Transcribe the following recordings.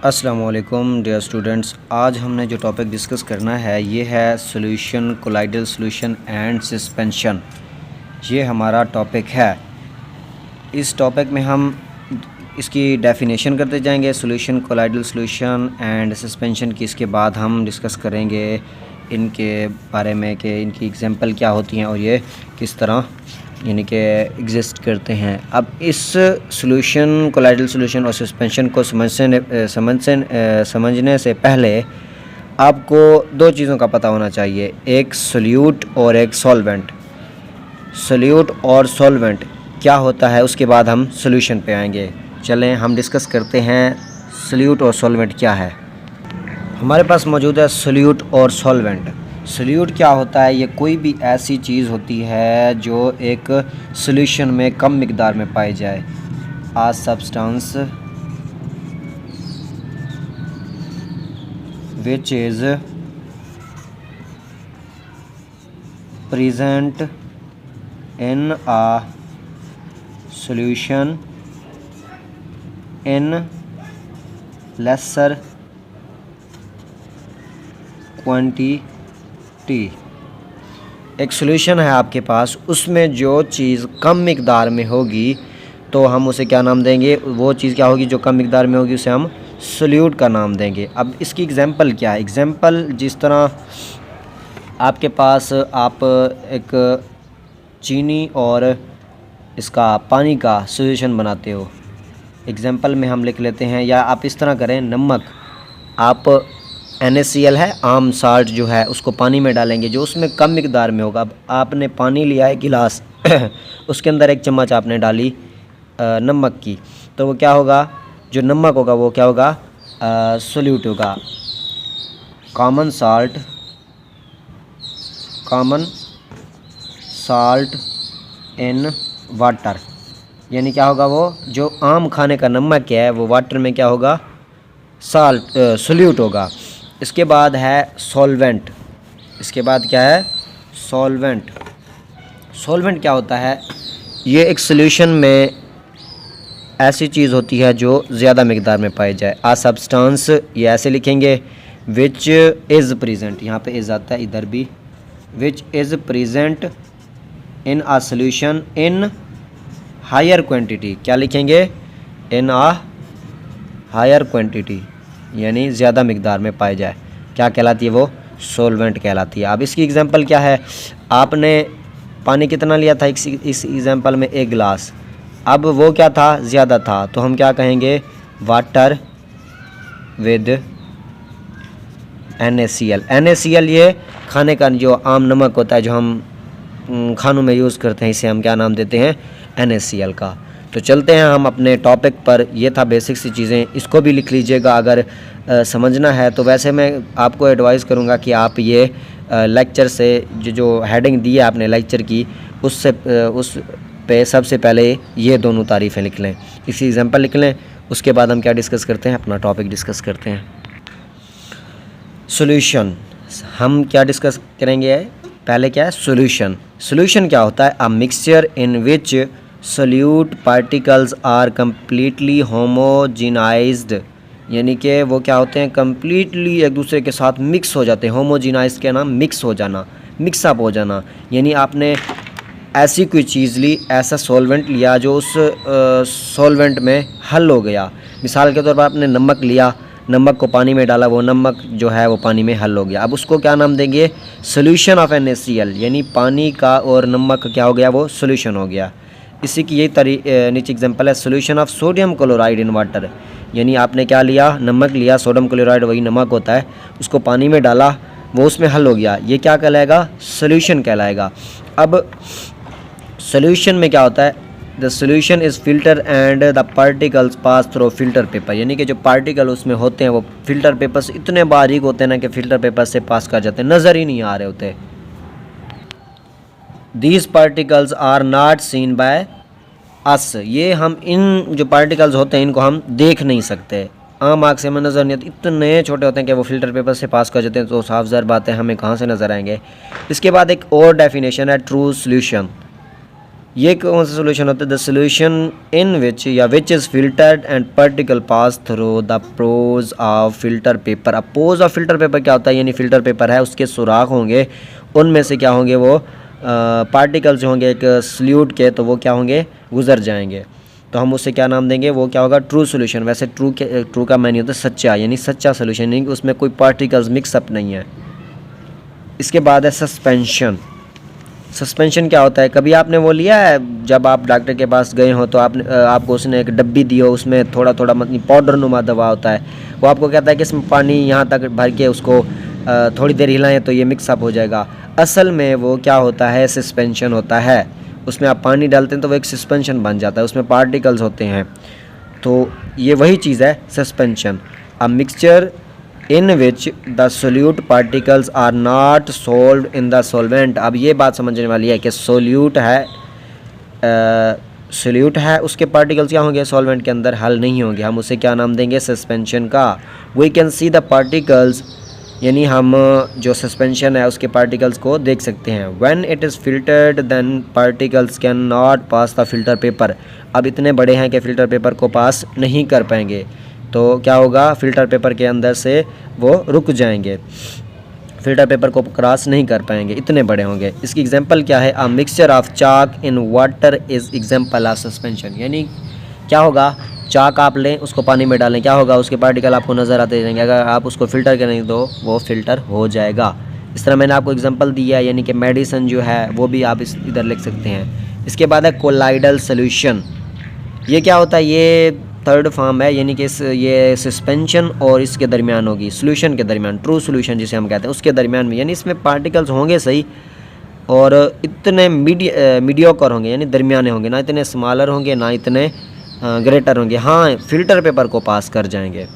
अस्सलामुअलैकुम dear students, आज हमने जो टॉपिक डिस्कस करना है ये है solution, colloidal solution and suspension. ये हमारा टॉपिक है। इस टॉपिक में हम इसकी डेफिनेशन करते जाएंगे, solution, colloidal solution and suspension की। इसके बाद हम डिस्कस करेंगे इनके बारे में कि इनकी एग्जांपल क्या होती हैं और ये किस तरह यानी कि एग्जिस्ट करते हैं। अब इस सॉल्यूशन, कोलाइडल सॉल्यूशन और सस्पेंशन को समझने से पहले आपको दो चीज़ों का पता होना चाहिए, एक सोल्यूट और एक सॉल्वेंट। सोल्यूट और सॉल्वेंट क्या होता है, उसके बाद हम सॉल्यूशन पे आएंगे। चलें हम डिस्कस करते हैं सोल्यूट और सॉल्वेंट क्या है। हमारे पास मौजूद है सोल्यूट और सॉल्वेंट। सोल्यूट क्या होता है, ये कोई भी ऐसी चीज़ होती है जो एक सॉल्यूशन में कम मिकदार में पाई जाए। A substance which is present in a solution in lesser quantity. एक सॉल्यूशन है आपके पास, उसमें जो चीज़ कम मिकदार में होगी तो हम उसे क्या नाम देंगे, वो चीज़ क्या होगी जो कम मिकदार में होगी उसे हम सोल्यूट का नाम देंगे। अब इसकी एग्जांपल क्या है, एग्जांपल जिस तरह आपके पास आप एक चीनी और इसका पानी का सॉल्यूशन बनाते हो, एग्जांपल में हम लिख लेते हैं, या आप इस तरह करें, नमक आप NaCl है, आम साल्ट जो है उसको पानी में डालेंगे जो उसमें कम मिकदार में होगा। अब आपने पानी लिया है गिलास उसके अंदर एक चम्मच आपने डाली नमक की, तो वो क्या होगा, जो नमक होगा वो क्या होगा, सोल्यूट होगा। कॉमन साल्ट इन वाटर, यानी क्या होगा, वो जो आम खाने का नमक है वो वाटर में क्या होगा, सोल्यूट होगा। इसके बाद है सॉल्वेंट। इसके बाद क्या है, सॉल्वेंट। सॉल्वेंट क्या होता है, ये एक सॉल्यूशन में ऐसी चीज़ होती है जो ज़्यादा मिकदार में पाई जाए। आ सब्सटेंस ये ऐसे लिखेंगे, विच इज़ प्रेजेंट, यहाँ पे इज़ आता है, इधर भी which is present in a solution in higher quantity. क्या लिखेंगे, इन आ हायर क्वांटिटी, यानी ज़्यादा मिकदार में पाई जाए। क्या कहलाती है, वो सॉल्वेंट कहलाती है। अब इसकी एग्जांपल क्या है, आपने पानी कितना लिया था इस एग्जांपल में, एक गिलास। अब वो क्या था, ज़्यादा था, तो हम क्या कहेंगे, वाटर विद NaCl। NaCl ये खाने का जो आम नमक होता है जो हम खानों में यूज़ करते हैं, इसे हम क्या नाम देते हैं, NaCl का। तो चलते हैं हम अपने टॉपिक पर। ये था बेसिक सी चीज़ें, इसको भी लिख लीजिएगा अगर समझना है तो। वैसे मैं आपको एडवाइस करूँगा कि आप ये लेक्चर से जो हेडिंग दी है आपने लेक्चर की, उस पे सबसे पहले ये दोनों तारीफ़ें लिख लें, इसी एग्जांपल लिख लें। उसके बाद हम क्या डिस्कस करते हैं, अपना टॉपिक डिस्कस करते हैं। सॉल्यूशन हम क्या डिस्कस करेंगे, पहले क्या है सॉल्यूशन। सॉल्यूशन क्या होता है, a mixture in which solute particles are completely homogenised, यानी कि वो क्या होते हैं, कम्प्लीटली एक दूसरे के साथ मिक्स हो जाते हैं। होमोजिनाइज के नाम मिक्स हो जाना, मिक्सअप हो जाना, यानी आपने ऐसी कोई चीज़ ली, ऐसा सॉल्वेंट लिया जो उस सॉल्वेंट में हल हो गया। मिसाल के तौर पर आपने नमक लिया, नमक को पानी में डाला, वो नमक जो है वो पानी में हल हो गया। अब उसको क्या नाम देंगे, सोल्यूशन ऑफ NaCl, यानी पानी का और नमक का क्या हो गया, वो सोल्यूशन हो गया। इसी की यही नीचे एग्जांपल है, solution of sodium chloride in water, यानी आपने क्या लिया, नमक लिया, सोडियम क्लोराइड वही नमक होता है, उसको पानी में डाला, वो उसमें हल हो गया, ये क्या कहलाएगा, सोल्यूशन कहलाएगा। अब सोल्यूशन में क्या होता है, the solution is filter and the particles pass through filter paper, यानी कि जो पार्टिकल उसमें होते हैं वो फिल्टर पेपर से इतने बारीक होते हैं ना कि फिल्टर पेपर से पास कर जाते हैं, नज़र ही नहीं आ रहे होते। These particles are not seen by us, ये हम इन जो पार्टिकल्स होते हैं इनको हम देख नहीं सकते, आम आँख से हमें नज़र नहीं आती, इतने छोटे होते हैं कि वो फिल्टर पेपर से पास कर जाते हैं, तो साफ ज़ाहिर बात है हमें कहाँ से नज़र आएंगे। इसके बाद एक और डेफिनेशन है ट्रू सॉल्यूशन। ये कौन सा सोल्यूशन होता है? द सोल्यूशन इन विच या which is filtered and particle pass through the pores of filter paper. अब पोर्स ऑफ फिल्टर पेपर क्या होता है? यानी फिल्टर पेपर है, उसके सुराख होंगे, उनमें से क्या होंगे? वो पार्टिकल्स जो होंगे एक सल्यूट के, तो वो क्या होंगे? गुजर जाएंगे। तो हम उससे क्या नाम देंगे? वो क्या होगा? True solution. वैसे ट्रू का मायने होता है सच्चा, यानी सच्चा सोल्यूशन, यानी उसमें कोई पार्टिकल्स मिक्सअप नहीं है। इसके बाद है सस्पेंशन। सस्पेंशन क्या होता है? कभी आपने वो लिया है जब आप डॉक्टर के पास गए हो तो आपको उसने एक डब्बी दी हो, उसमें थोड़ा थोड़ा मतलब पाउडर नुमा दवा होता है, वो आपको कहता है कि इसमें पानी यहाँ तक भर के उसको थोड़ी देर हिलाएं तो ये मिक्सअप हो जाएगा। असल में वो क्या होता है? सस्पेंशन होता है। उसमें आप पानी डालते हैं तो वो एक सस्पेंशन बन जाता है, उसमें पार्टिकल्स होते हैं। तो ये वही चीज़ है suspension. A mixture in which the solute particles are not solved in the solvent. अब ये बात समझने वाली है कि सोल्यूट है, उसके पार्टिकल्स क्या होंगे? सॉल्वेंट के अंदर हल नहीं होंगे। हम उसे क्या नाम देंगे? सस्पेंशन का। We can see the particles, यानी हम जो सस्पेंशन है उसके पार्टिकल्स को देख सकते हैं। When it is filtered then particles can not pass the filter paper. अब इतने बड़े हैं कि फ़िल्टर पेपर को पास नहीं कर पाएंगे, तो क्या होगा? फ़िल्टर पेपर के अंदर से वो रुक जाएंगे, फ़िल्टर पेपर को क्रॉस नहीं कर पाएंगे, इतने बड़े होंगे। इसकी एग्जांपल क्या है? A mixture of chalk in water is example of suspension. यानी क्या होगा? चाक आप लें, उसको पानी में डालें, क्या होगा? उसके पार्टिकल आपको नज़र आते रहेंगे। अगर आप उसको फ़िल्टर करेंगे तो वो फ़िल्टर हो जाएगा। इस तरह मैंने आपको एग्जांपल दिया है, यानी कि मेडिसिन जो है वो भी आप इधर लिख सकते हैं। इसके बाद है कोलाइडल सोल्यूशन। ये क्या होता है? ये थर्ड फॉर्म है, यानी कि ये सस्पेंशन और इसके दरमियान होगी, सोल्यूशन के दरमियान, ट्रू सोल्यूशन जिसे हम कहते हैं, उसके दरमियान में, यानी इसमें पार्टिकल्स होंगे सही और इतने मीडियोकर होंगे, यानी दरमियाने होंगे, ना इतने स्मॉलर होंगे ना इतने ग्रेटर होंगे। हाँ, फिल्टर पेपर को पास कर जाएंगे।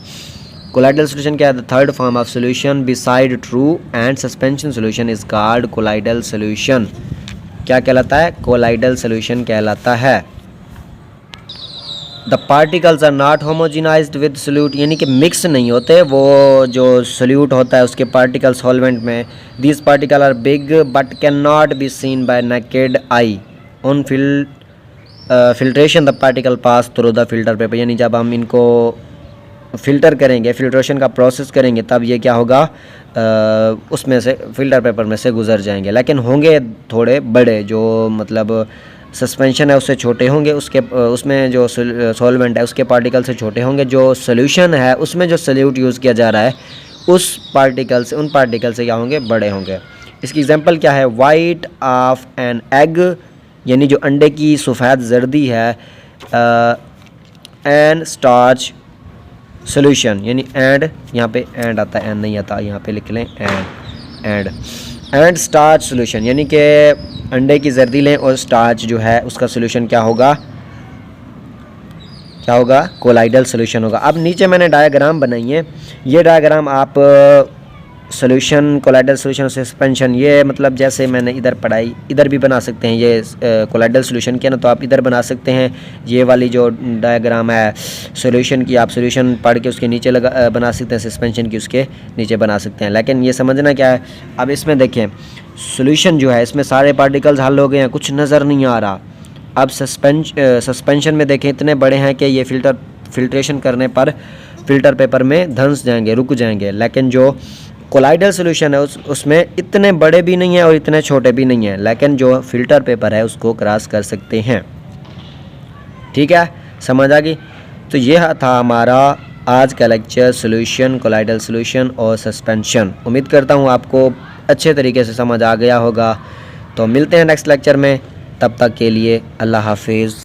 कोलाइडल सोल्यूशन क्या है? The third form of solution beside true and suspension solution is called colloidal solution. क्या कहलाता है? कोलाइडल सोल्यूशन कहलाता है। The particles are not homogenised with solute, यानी कि मिक्स नहीं होते वो जो सोल्यूट होता है उसके पार्टिकल सॉल्वेंट में। These particle are big but can not be seen by naked eye. On filtration the particle pass through the filter paper, यानी जब हम इनको फ़िल्टर करेंगे, फिल्ट्रेशन का प्रोसेस करेंगे, तब ये क्या होगा? उसमें से फ़िल्टर पेपर में से गुजर जाएंगे, लेकिन होंगे थोड़े बड़े। जो मतलब सस्पेंशन है उससे छोटे होंगे, उसमें जो सॉल्वेंट है उसके पार्टिकल से छोटे होंगे। जो सोल्यूशन है उसमें जो सोल्यूट यूज़ किया जा रहा है उन पार्टिकल से क्या होंगे? बड़े होंगे। इसकी एग्जांपल क्या है? वाइट ऑफ एन एग, यानी जो अंडे की सफ़ेद जर्दी है, एंड स्टार्च सोल्यूशन, यानी एंड, यहाँ पे एंड आता है, एंड नहीं आता, यहाँ पे लिख लें एंड स्टार्च सोल्यूशन, यानी कि अंडे की जर्दी लें और स्टार्च जो है उसका सोल्यूशन क्या होगा? कोलाइडल सोल्यूशन होगा। अब नीचे मैंने डायग्राम बनाई है, ये डायग्राम आप सोल्यूशन, कोलाइडल सोल्यूशन, सस्पेंशन, ये मतलब जैसे मैंने इधर पढ़ाई इधर भी बना सकते हैं। ये कोलाइडल सोल्यूशन किया ना, तो आप इधर बना सकते हैं। ये वाली जो डायग्राम है सोल्यूशन की, आप सोल्यूशन पढ़ के उसके नीचे बना सकते हैं, सस्पेंशन की उसके नीचे बना सकते हैं। लेकिन ये समझना क्या है? अब इसमें देखें, सोल्यूशन जो है इसमें सारे पार्टिकल्स हल हो गए हैं, कुछ नज़र नहीं आ रहा। अब सस्पेंशन में देखें, इतने बड़े हैं कि ये फिल्ट्रेशन करने पर फ़िल्टर पेपर में धंस जाएंगे, रुक जाएंगे। लेकिन जो कोलाइडल सोल्यूशन है उसमें इतने बड़े भी नहीं है और इतने छोटे भी नहीं है, लेकिन जो फ़िल्टर पेपर है उसको क्रॉस कर सकते हैं। ठीक है, समझ आ गई? तो यह था हमारा आज का लेक्चर, सोल्यूशन, कोलाइडल सोल्यूशन और सस्पेंशन। उम्मीद करता हूँ आपको अच्छे तरीके से समझ आ गया होगा। तो मिलते हैं नेक्स्ट लेक्चर में, तब तक के लिए अल्लाह हाफिज़।